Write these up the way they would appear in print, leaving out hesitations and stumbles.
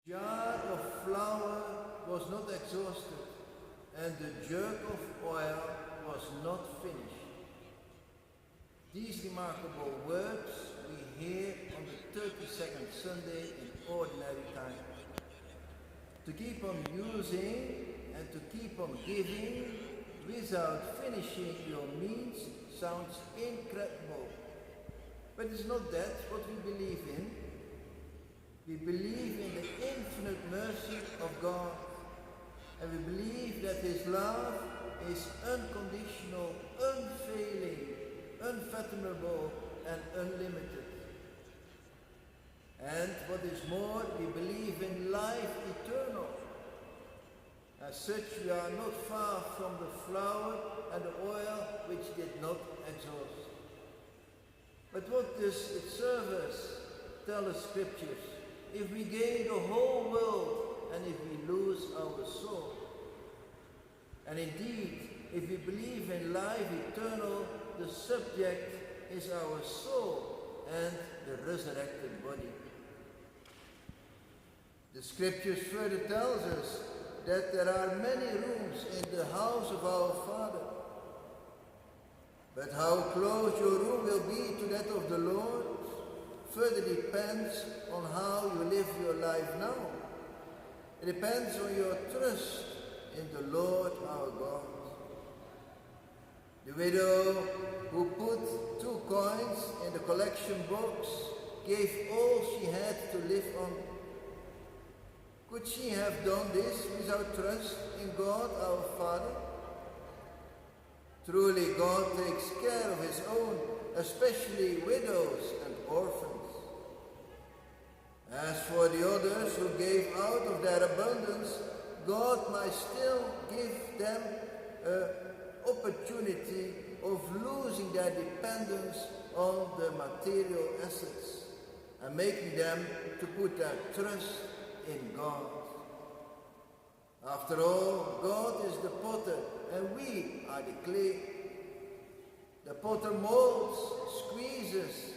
jar of flour was not exhausted, and the jug of oil was not finished. These remarkable words we hear on the 32nd Sunday in ordinary time. To keep on using and to keep on giving without finishing your means sounds incredible. But it's not that what we believe in. We believe in the infinite mercy of God, and we believe that His love is unconditional, unfailing, unfathomable, and unlimited. And what is more, we believe in life eternal. As such, we are not far from the flour and the oil which did not exhaust. But what does it serve us, tell the Scriptures, if we gain the whole world and if we lose our soul? And indeed, if we believe in life eternal, the subject is our soul and the resurrected body. The Scriptures further tells us that there are many rooms in the house of our Father. But how close your room will be to that of the Lord further depends on how you live your life now. It depends on your trust in the Lord our God. The widow who put 2 coins in the collection box gave all she had to live on. Could she have done this without trust in God our Father? Truly, God takes care of His own, especially widows and orphans. As for the others who gave out of their abundance, God might still give them an opportunity of losing their dependence on the material assets and making them to put their trust in God. After all, God is the potter and we are the clay. The potter molds, squeezes,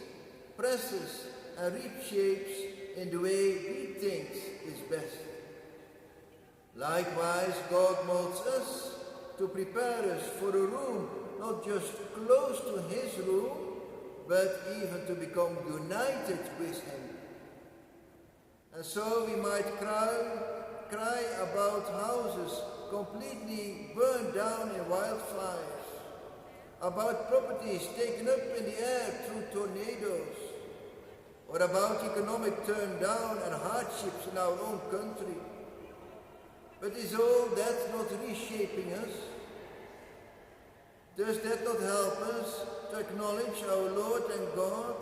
presses and reshapes in the way he thinks is best. Likewise, God molds us to prepare us for a room not just close to His room, but even to become united with Him. And so we might cry about houses completely burned down in wildfires, about properties taken up in the air through tornadoes, or about economic turn down and hardships in our own country. But is all that not reshaping us? Does that not help us to acknowledge our Lord and God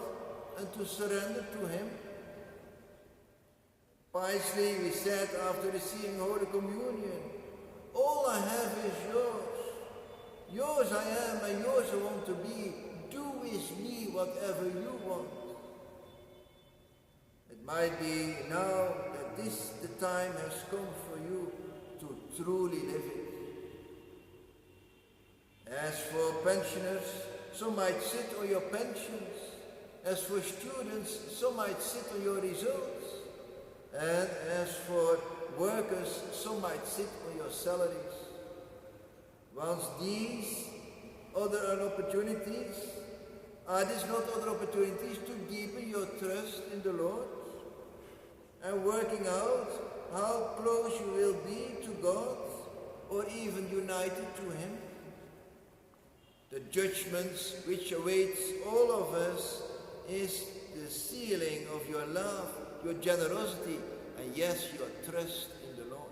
and to surrender to Him? Piously we said after receiving Holy Communion, all I have is yours. Yours I am and yours I want to be. Do with me whatever you want. It might be now that the time has come for you to truly live it. As for pensioners, some might sit on your pensions. As for students, some might sit on your results. And as for workers, some might sit on your salaries. Once these other opportunities, are these not other opportunities to deepen your trust in the Lord? And working out how close you will be to God, or even united to Him? The judgments which awaits all of us is the sealing of your love, your generosity, and yes, your trust in the Lord.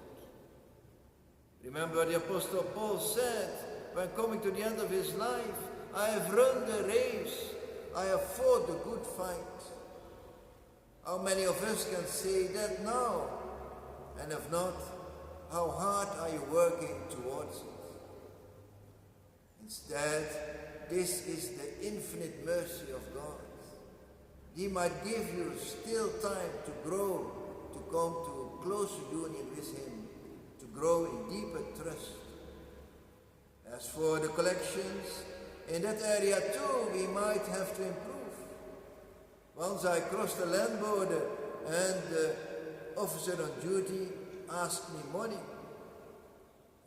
Remember what the Apostle Paul said when coming to the end of his life, I have run the race, I have fought the good fight. How many of us can say that now? And if not, how hard are you working towards it? Instead, this is the infinite mercy of God. He might give you still time to grow, to come to a closer union with Him, to grow in deeper trust. As for the collections, in that area too we might have to improve. Once I crossed the land border and the officer on duty asked me money,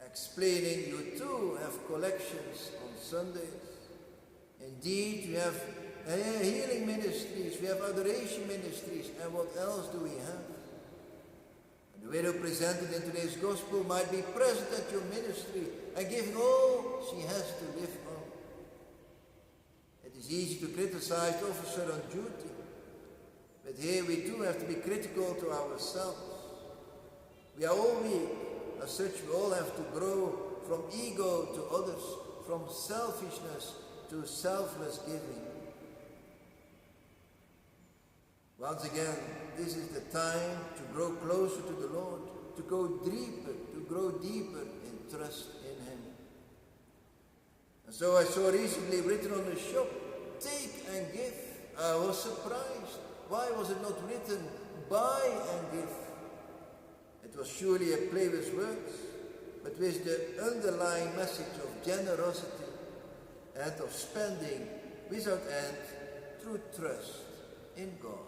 explaining you too have collections on Sundays. Indeed, we have healing ministries, we have adoration ministries, and what else do we have? And the widow presented in today's gospel might be present at your ministry and giving all she has to live on. It is easy to criticize the officer on duty, but here we too have to be critical to ourselves. We are all weak, as such we all have to grow from ego to others, from selfishness to selfless giving. Once again, this is the time to grow closer to the Lord, to go deeper, to grow deeper in trust in Him. And so I saw recently written on the shop, take and give. I was surprised. Why was it not written, buy and give? It was surely a play with words, but with the underlying message of generosity and of spending without end through trust in God.